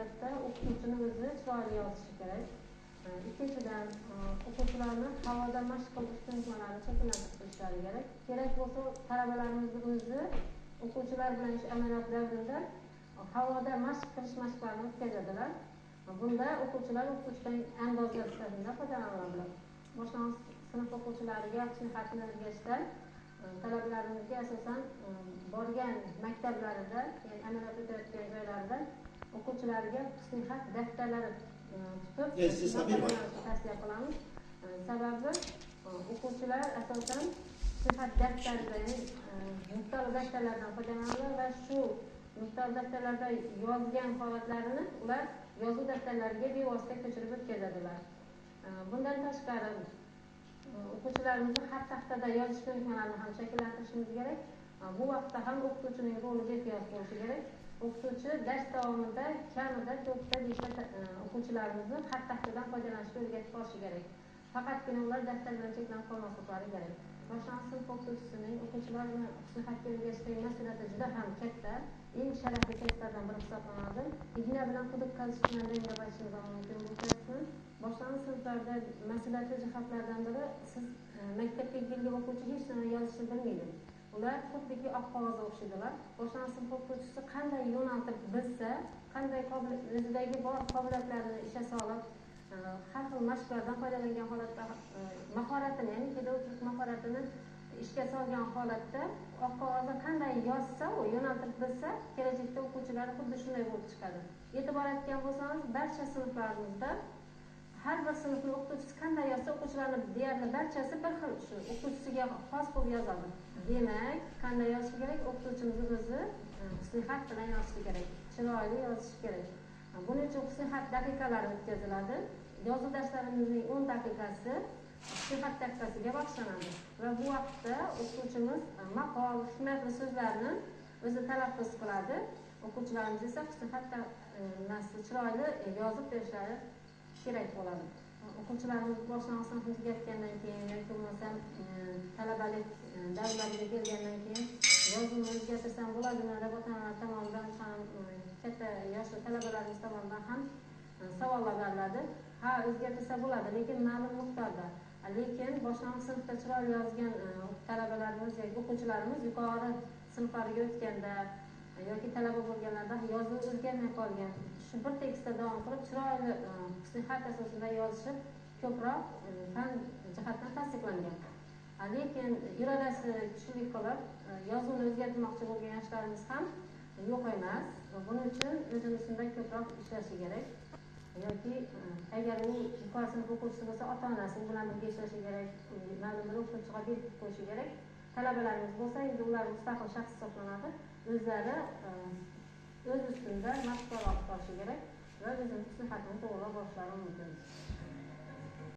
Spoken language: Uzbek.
holatda o'qituvchini o'zi chiroyli yozishi kerak. Ikkinchidan, o'quvchilarni havoda mashq qilish ko'nikmalarini shakllantirib turishlari kerak. Kerak bo'lsa, talabalarimizni o'zi o'quvchilar bilan ish amaliyot davrida havoda mashq qilish mashqlarini o'tkazadilar. Bunda o'quvchilar o'qituvchidan andozlar sifatida foydalanadilar. Boshlang'ich sinf o'quvchilariga nasihatni berishda talabalarimizga asosan borgan maktablarida, ya'ni amaliyot o'tayotgan joylarida o'quvchilarga nasihat daftarlari tutib tavsiya qilamiz. Sababi o'quvchilar asosan nasihat daftaridan, nuqtali daftarlardan foydalanadilar va shu nuqtali daftarlarda yozgan holatlarini ular yozuv daftarlariga bevosita ko'chirib o'tkazadilar. Bundan tashqari o'quvchilarimizni har taxtada yozish ko'nikmalarini ham shakllantirishimiz kerak. Bu vaqtda ham o'qituvchining roli beqiyos bo'lishi kerak. O'qituvchi dars davomida kamida 4 ta 5 ta o'quvchilarimizni har taxtadan foydalanishga o'rgatib borishi kerak. Faqatgina ular daftar bilan cheklanib qolmasliklari kerak. Boshlang'ich sinf o'qituvchisining o'quvchilarni nasihatga o'rganishdagi mas'uliyati juda ham katta, eng sharafli kasblardan biri hisoblanadi. Igna bilan quduq qazishdan deb aytishimiz mumkin bu kasbni. Boshlang'ich sinflarda mas'uliyatli jihatlardan biri, siz maktabga kelgan o'quvchi hech nima yozishni bilmaydi. Ular xuddiki oq qog'ozga o'xshaydilar. Boshlang'ich sinf o'qituvchisi qanday yo'naltirib bilsa, qanday o'zidagi bor qobiliyatlarini ishga solib, har xil mashqlardan foydalangan holatda mahoratini, ya'ni pedagogik mahoratini ishga solgan holatda oq qog'ozda qanday yozsa, u yo'naltirib bilsa, kelajakda o'quvchilar xuddi shunday bo'lib chiqadi. E'tibor etgan bo'lsangiz, barcha sinflarimizda har bir sinfning o'qituvchisi qanday yozsa, o'quvchilarning deyarli barchasi bir xil shu o'qituvchisiga xos bo'lib yozadi. Demak, qanday yozish kerak? O'qituvchimiz o'zi nasihat bilan yozishi kerak, chiroyli yozishi kerak. Buning uchun nasihat daqiqalari o'tkaziladi. Yozuv darslarimizning 10 daqiqasi nasihat daqiqasiga bag'ishlanadi va bu vaqtda o'qituvchimiz maqol, hikmatli so'zlarni o'zi talaffuz qiladi. O'quvchilarimiz esa nasihatni chiroyli yozib berishlari kerak bo'ladi. O'quvchilarimiz boshlang'ich sinfga tugatgandan keyin yoki bo'lmasa talabalik davrlariga kelgandan keyin yozuvni o'zgartirsam bo'ladimi deb ota-onalar tomonidan ham katta yoshli talabalarimiz tomonidan ham savollar beriladi. Ha, o'zgartirsa bo'ladi, lekin ma'lum miqdorda. Lekin boshlang'ich sinfda chiroyli yozgan talabalarimiz yoki o'quvchilarimiz yuqori sinflarga o'tganda yoki talaba bo'lganlarda yozuv o'zgarmay qolgan. Shu bir tekstda davom qilib chiroyli nasihat asosida yozishib ko'proq fan jihatdan tasdiqlangan. Lekin irodasi kuchli qilib yozuvni o'zgartirmoqchi bo'lgan yoshlarimiz ham yo'q emas. Buning uchun o'zini ustida ko'proq ishlashi kerak. Yoki agar u yuqori sinf o'quvchisi bo'lsa, ota-onasi u bilan birga ishlashi kerak, ma'lum bir o'qituvchiga berib qo'yishi kerak. Talabalarimiz bo'lsa, endi ular mustaqil shaxs hisoblanadi. O'zlari o'z ustida mashg'ulot olib borishi kerak va o'zini nasihatini to'g'rilab borishlari mumkin.